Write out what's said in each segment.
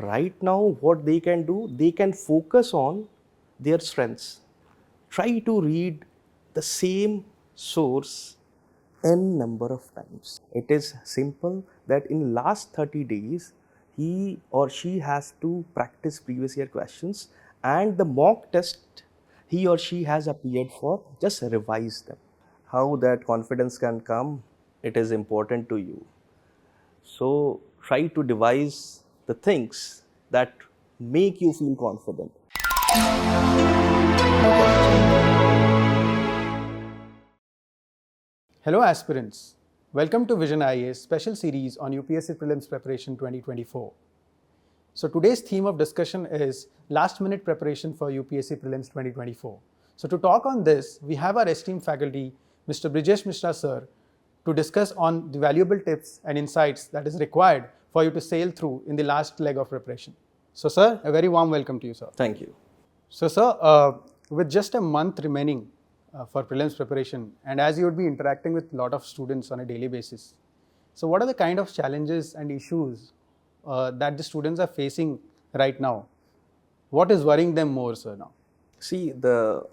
right now what they can do, they can focus on their strengths. Try to read the same source n number of times. It is simple that in last 30 days, he or she has to practice previous year questions, and the mock test he or she has appeared for, just revise them. How that confidence can come, it is important to you. So try to devise the things that make you feel confident. Hello aspirants, welcome to Vision IAS special series on UPSC Prelims Preparation 2024. So today's theme of discussion is last minute preparation for UPSC Prelims 2024. So to talk on this, we have our esteemed faculty, Mr. Brijesh Mishra sir, to discuss on the valuable tips and insights that is required for you to sail through in the last leg of preparation. So sir, a very warm welcome to you, sir. Thank you. So sir, with just a month remaining for prelims preparation, and as you would be interacting with a lot of students on a daily basis, so what are the kind of challenges and issues that the students are facing right now? What is worrying them more, sir, now? See, the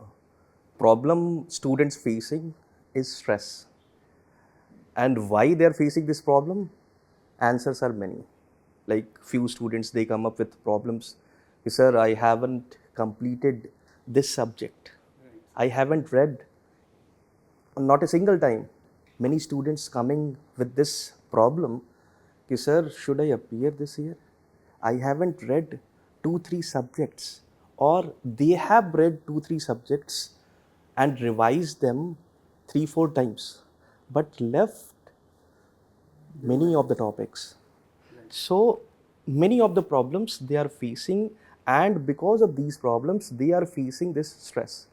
problem students facing is stress. And why they are facing this problem? Answers are many. Like few students, they come up with problems. Sir, I haven't completed this subject. I haven't read not a single time. Many students coming with this problem. Sir, should I appear this year? I haven't read 2-3 subjects, or they have read 2-3 subjects and revised them 3-4 times, but left many of the topics. So many of the problems they are facing, and because of these problems they are facing this stress.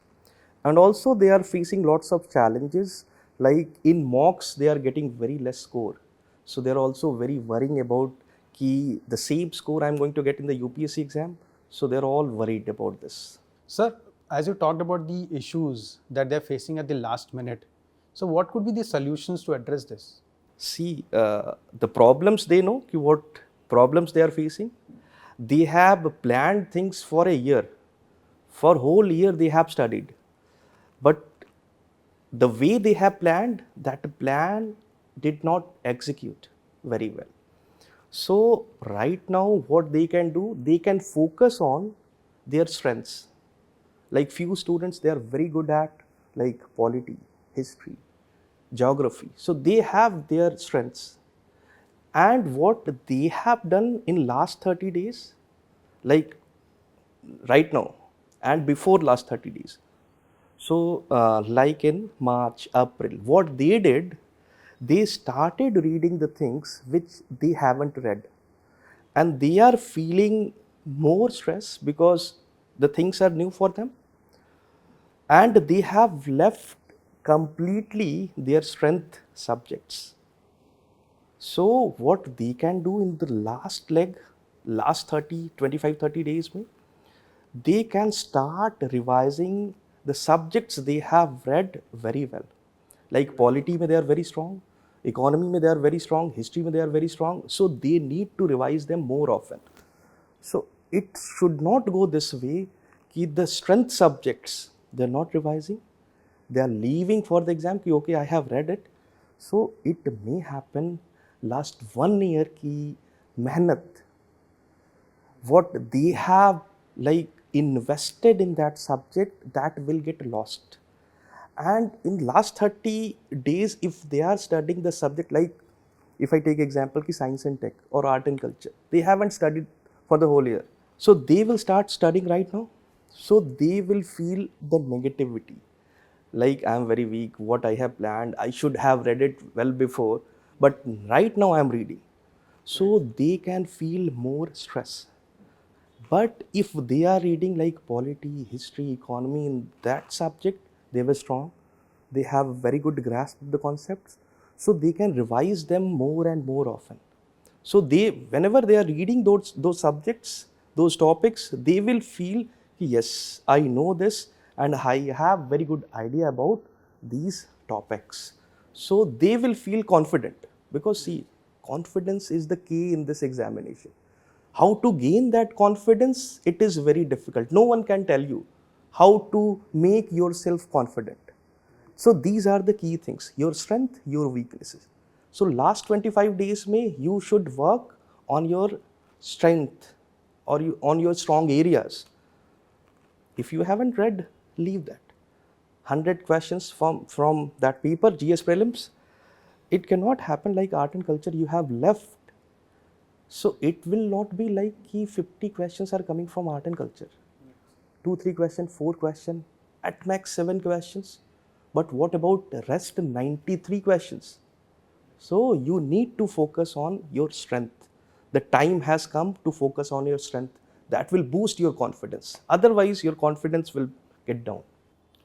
And also they are facing lots of challenges, like in mocks they are getting very less score. So they are also very worrying about the same score I am going to get in the UPSC exam. So they are all worried about this. Sir, as you talked about the issues that they're facing at the last minute, so what could be the solutions to address this? See, the problems, they know what problems they are facing. They have planned things for a year. For whole year they have studied. But the way they have planned, that plan did not execute very well. So right now what they can do, they can focus on their strengths. Like few students, they are very good at like polity, history, geography. So they have their strengths. And what they have done in last 30 days, like right now and before last 30 days. So like in March, April, what they did, they started reading the things which they haven't read. And they are feeling more stress because the things are new for them. And they have left completely their strength subjects. So what they can do in the last leg, last 25-30 days, they can start revising the subjects they have read very well. Like polity, they are very strong, economy, they are very strong, history, they are very strong. So they need to revise them more often. So it should not go this way, that the strength subjects, they are not revising, they are leaving for the exam, ki, okay, I have read it. So it may happen last 1 year ki mehnat, what they have like invested in that subject, that will get lost. And in last 30 days, if they are studying the subject, like if I take example ki science and tech or art and culture, they haven't studied for the whole year. So they will start studying right now. So they will feel the negativity. Like I am very weak, what I have planned, I should have read it well before, but right now I am reading. So they can feel more stress. But if they are reading like polity, history, economy in that subject, they were strong. They have very good grasp of the concepts. So they can revise them more and more often. So whenever they are reading those subjects, those topics, they will feel, yes, I know this and I have very good idea about these topics. So they will feel confident, because see, confidence is the key in this examination. How to gain that confidence, it is very difficult. No one can tell you how to make yourself confident. So these are the key things, your strength, your weaknesses. So last 25 days may you should work on your strength or on your strong areas. If you haven't read, leave that. 100 questions from that paper, GS Prelims, it cannot happen like art and culture you have left. So it will not be like 50 questions are coming from art and culture. 2, 3 questions, 4 questions, at max 7 questions. But what about the rest 93 questions? So you need to focus on your strength. The time has come to focus on your strength. That will boost your confidence. Otherwise, your confidence will get down.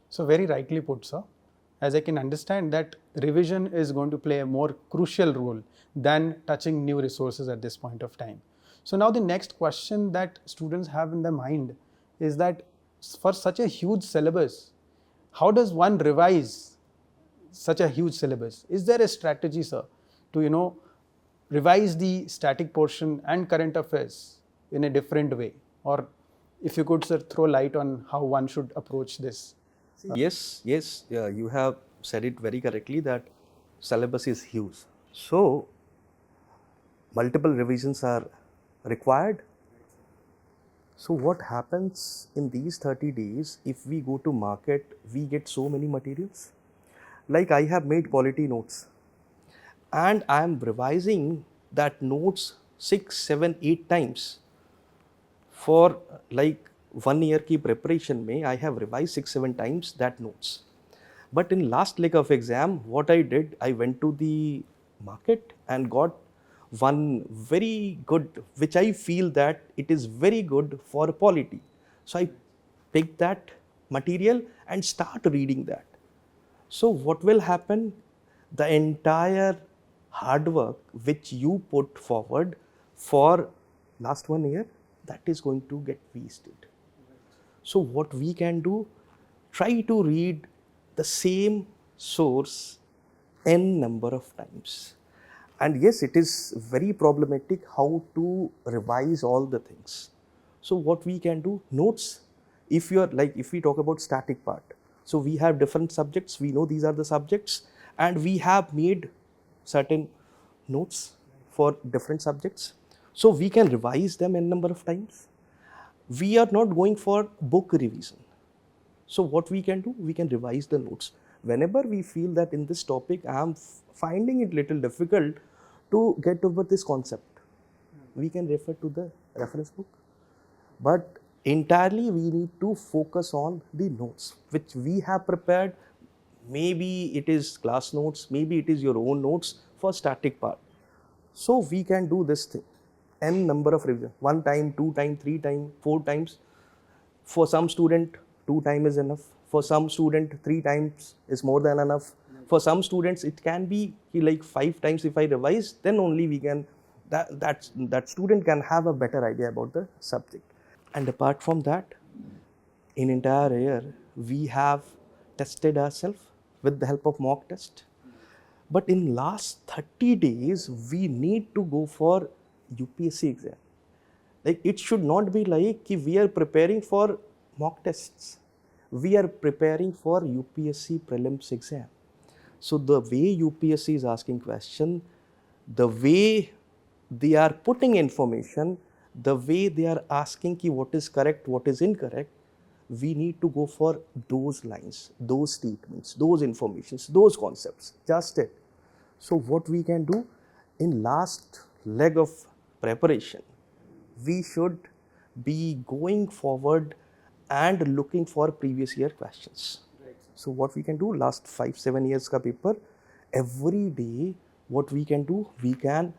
So very rightly put, sir. As I can understand that revision is going to play a more crucial role than touching new resources at this point of time. So now the next question that students have in their mind is that for such a huge syllabus, how does one revise such a huge syllabus? Is there a strategy, sir, to revise the static portion and current affairs in a different way? Or if you could, sir, throw light on how one should approach this. Yes, yeah, you have said it very correctly that syllabus is huge. So multiple revisions are required. So what happens in these 30 days, if we go to market, we get so many materials. Like I have made quality notes and I am revising that notes 6, 7, 8 times. For like 1 year की preparation में I have revised 6, 7 times that notes. But in last leg of exam, what I did, I went to the market and got one very good, which I feel that it is very good for polity. So I pick that material and start reading that. So what will happen? The entire hard work which you put forward for last 1 year, that is going to get wasted. So what we can do, try to read the same source n number of times. And yes, it is very problematic how to revise all the things. So what we can do, notes, if you are like, if we talk about static part, so we have different subjects, we know these are the subjects, and we have made certain notes for different subjects. So we can revise them n number of times. We are not going for book revision. So what we can do, we can revise the notes. Whenever we feel that in this topic, I am finding it little difficult to get over this concept, we can refer to the reference book. But entirely we need to focus on the notes which we have prepared. Maybe it is class notes, maybe it is your own notes for static part. So we can do this thing, n number of revision, 1 time, 2 time, 3 time, 4 times. For some student, 2 times is enough. For some student, 3 times is more than enough. For some students, it can be like 5 times if I revise, then only we can, that student can have a better idea about the subject. And apart from that, in entire year, we have tested ourselves with the help of mock test. But in last 30 days, we need to go for UPSC exam. Like it should not be like we are preparing for mock tests. We are preparing for UPSC Prelims exam. So the way UPSC is asking question, the way they are putting information, the way they are asking what is correct, what is incorrect, we need to go for those lines, those statements, those informations, those concepts, just it. So what we can do in last leg of preparation, we should be going forward and looking for previous year questions. So what we can do, last 5-7 years ka paper, every day what we can do, we can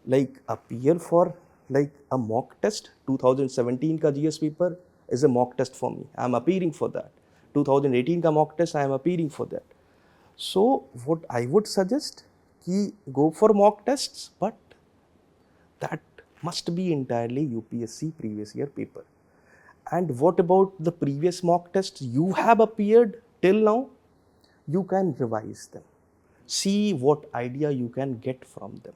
like appear for like a mock test. 2017 ka GS paper is a mock test for me. I am appearing for that. 2018 ka mock test, I am appearing for that. So what I would suggest, ki go for mock tests, but that must be entirely UPSC previous year paper. And what about the previous mock tests you have appeared till now? You can revise them. See what idea you can get from them.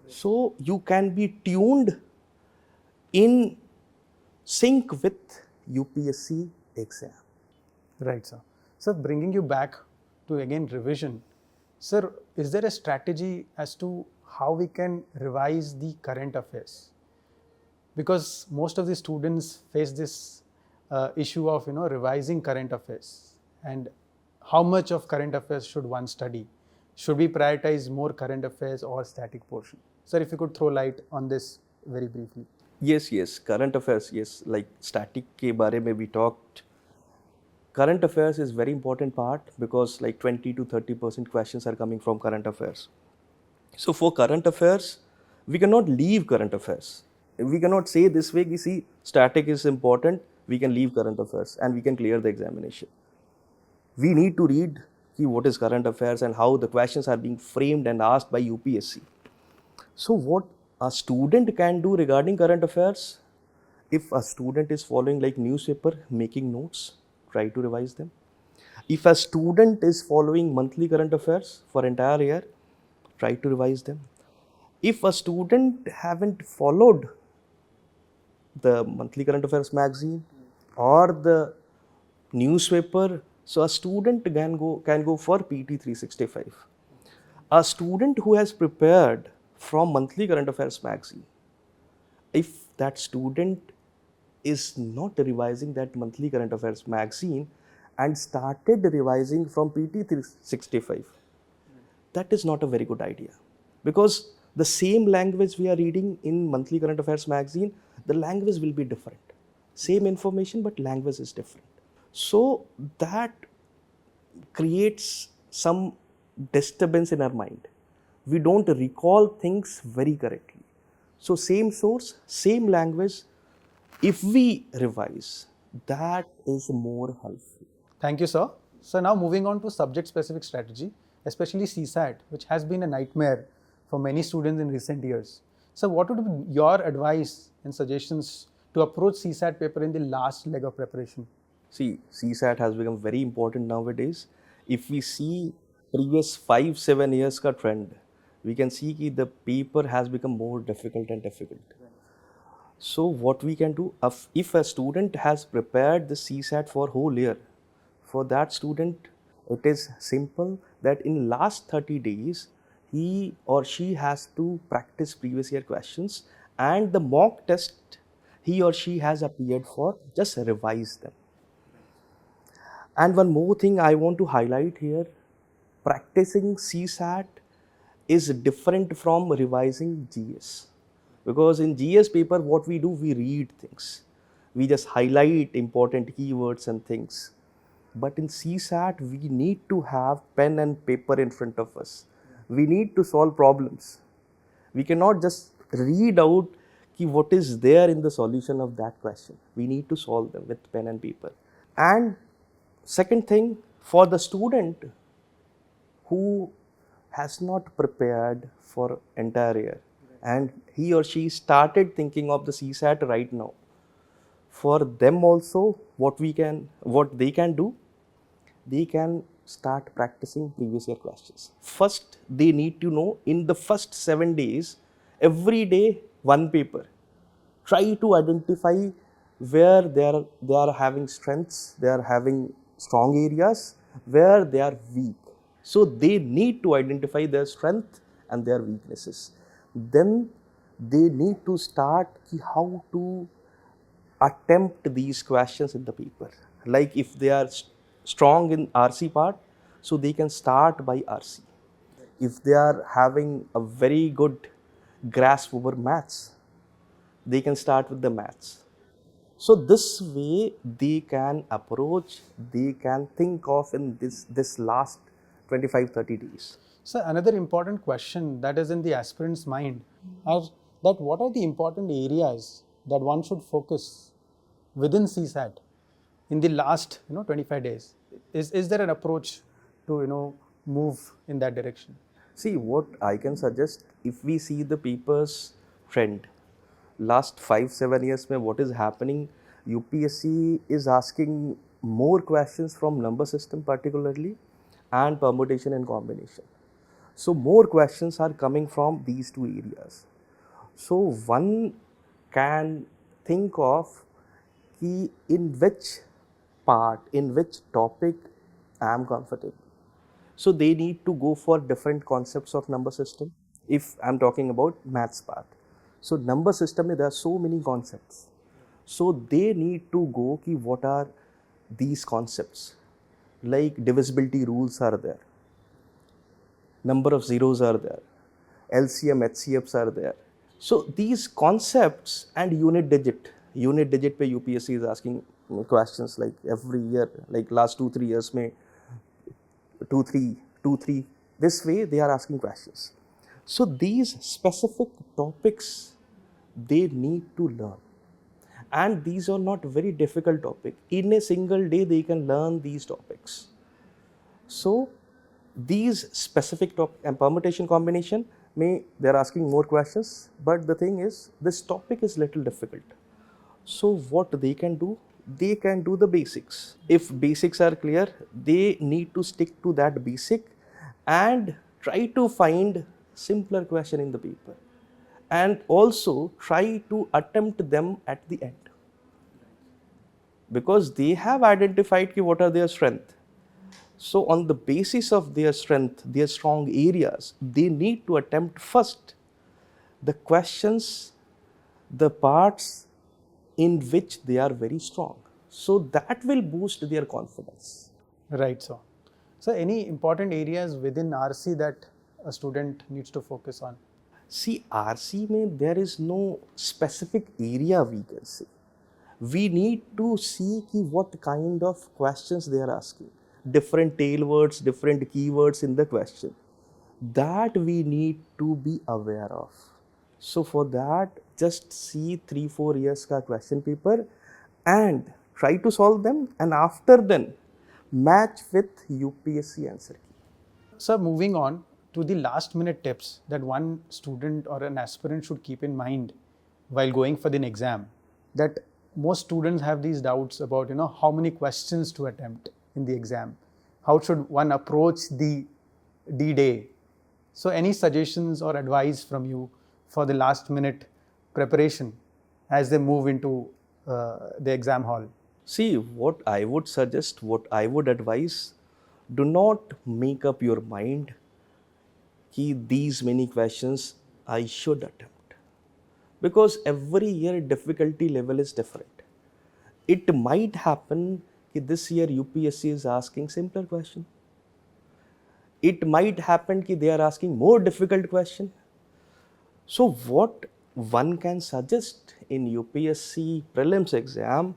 So you can be tuned in sync with UPSC exam. Right, sir. Sir, bringing you back to again revision, sir, is there a strategy as to how we can revise the current affairs? Because most of the students face this issue of revising current affairs, and how much of current affairs should one study? Should we prioritize more current affairs or static portion? Sir, if you could throw light on this very briefly. Yes, current affairs, yes, like static ke bare mein we talked. Current affairs is very important part because like 20 to 30% questions are coming from current affairs. So for current affairs, we cannot leave current affairs. We cannot say this way, you see, static is important, we can leave current affairs and we can clear the examination. We need to read what is current affairs and how the questions are being framed and asked by UPSC. So what a student can do regarding current affairs, if a student is following like newspaper, making notes, try to revise them. If a student is following monthly current affairs for entire year, try to revise them. If a student haven't followed the monthly current affairs magazine or the newspaper, so a student can go for PT 365. A student who has prepared from monthly current affairs magazine, if that student is not revising that monthly current affairs magazine and started revising from PT 365, that is not a very good idea, because the same language we are reading in monthly current affairs magazine, the language will be different. Same information, but language is different. So that creates some disturbance in our mind. We don't recall things very correctly. So same source, same language, if we revise, that is more helpful. Thank you, sir. So now moving on to subject-specific strategy, especially CSAT, which has been a nightmare for many students in recent years. So what would be your advice and suggestions to approach CSAT paper in the last leg of preparation? See, CSAT has become very important nowadays. If we see previous 5-7 years ka trend, we can see that the paper has become more difficult and difficult. So what we can do, if a student has prepared the CSAT for whole year, for that student, it is simple that in last 30 days, he or she has to practice previous year questions, and the mock test he or she has appeared for, just revise them. And one more thing I want to highlight here, practicing CSAT is different from revising GS. Because in GS paper, what we do, we read things. We just highlight important keywords and things. But in CSAT, we need to have pen and paper in front of us. We need to solve problems. We cannot just read out what is there in the solution of that question. We need to solve them with pen and paper. And second thing, for the student who has not prepared for entire year and he or she started thinking of the CSAT right now, for them also what they can do, they can start practicing previous year questions. First, they need to know in the first 7 days, every day one paper. Try to identify where they are having strengths, they are having strong areas, where they are weak. So they need to identify their strength and their weaknesses. Then they need to start how to attempt these questions in the paper. Like if they are strong in RC part, so they can start by RC. If they are having a very good grasp over maths, they can start with the maths. So this way they can approach, they can think of in this last 25-30 days. So another important question that is in the aspirant's mind are that what are the important areas that one should focus within CSAT in the last 25 days? Is there an approach to move in that direction? See, what I can suggest, if we see the paper's trend, last 5-7 years mein what is happening, UPSC is asking more questions from number system particularly and permutation and combination. So more questions are coming from these two areas. So one can think of ki in which part, in which topic I am comfortable. So they need to go for different concepts of number system. If I'm talking about maths part, so number system there are so many concepts. So they need to go ki what are these concepts, like divisibility rules are there, number of zeros are there, LCM, HCFs are there. So these concepts and unit digit pe UPSC is asking questions like every year, like last 2-3 years mein 2 3 this way they are asking questions. So these specific topics they need to learn, and these are not very difficult topic. In a single day they can learn these topics. So these specific topic and permutation combination may they're asking more questions, but the thing is this topic is little difficult. So what they can do, they can do the basics. If basics are clear, they need to stick to that basic and try to find simpler question in the paper, and also try to attempt them at the end, because they have identified what are their strength. So on the basis of their strength, their strong areas, they need to attempt first the questions, the parts in which they are very strong. So that will boost their confidence. Right, so. So any important areas within RC that a student needs to focus on? See, RC mein there is no specific area we can say. We need to see ki what kind of questions they are asking. Different tail words, different keywords in the question. That we need to be aware of. So for that, just see 3-4 years ka question paper and try to solve them, and after then match with UPSC answer key. So moving on to the last minute tips that one student or an aspirant should keep in mind while going for the exam, that most students have these doubts about how many questions to attempt in the exam, how should one approach the D-Day. So any suggestions or advice from you for the last minute preparation as they move into the exam hall? See, what I would suggest, what I would advise, do not make up your mind ki these many questions I should attempt, because every year difficulty level is different. It might happen that this year UPSC is asking simpler question. It might happen that they are asking more difficult question. So what one can suggest in UPSC Prelims exam,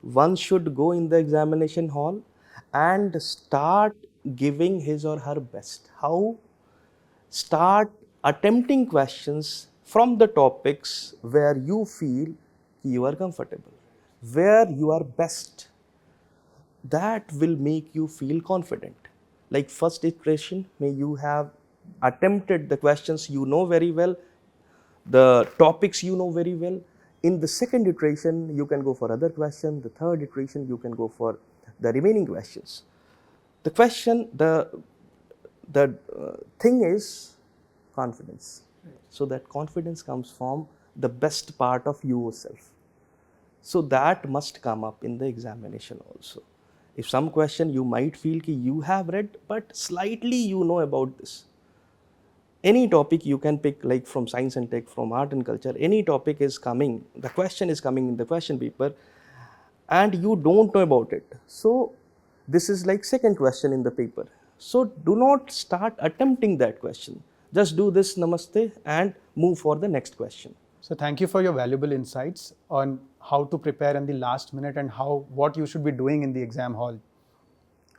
one should go in the examination hall and start giving his or her best. How? Start attempting questions from the topics where you feel you are comfortable, where you are best. That will make you feel confident. Like first iteration, may you have attempted the questions you know very well, the topics you know very well. In the second iteration, you can go for other questions. The third iteration, you can go for the remaining questions. The question, the thing is confidence. So that confidence comes from the best part of yourself. So that must come up in the examination also. If some question you might feel ki you have read, but slightly you know about this. Any topic you can pick, like from science and tech, from art and culture, any topic is coming, the question is coming in the question paper, and you don't know about it. So this is like second question in the paper. So do not start attempting that question. Just do this namaste and move for the next question. So thank you for your valuable insights on how to prepare in the last minute and what you should be doing in the exam hall.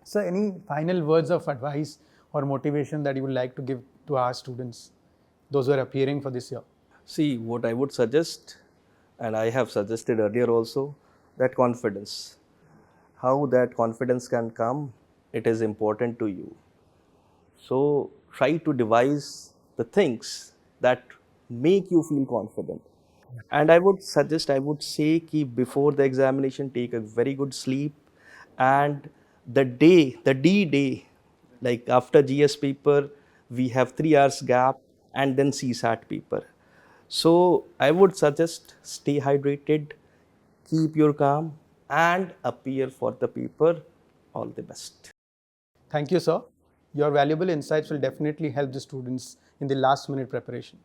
So any final words of advice or motivation that you would like to give to our students, those who are appearing for this year? See, what I would suggest, and I have suggested earlier also, that confidence. How that confidence can come, it is important to you. So try to devise the things that make you feel confident. And I would suggest, I would say ki before the examination, take a very good sleep, and the D-Day, like after GS paper, we have 3 hours gap, and then CSAT paper. So I would suggest stay hydrated, keep your calm, and appear for the paper. All the best. Thank you, sir. Your valuable insights will definitely help the students in the last minute preparation.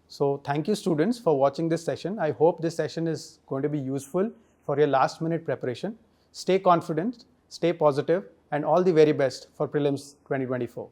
So thank you, students, for watching this session. I hope this session is going to be useful for your last minute preparation. Stay confident, stay positive, and all the very best for Prelims 2024.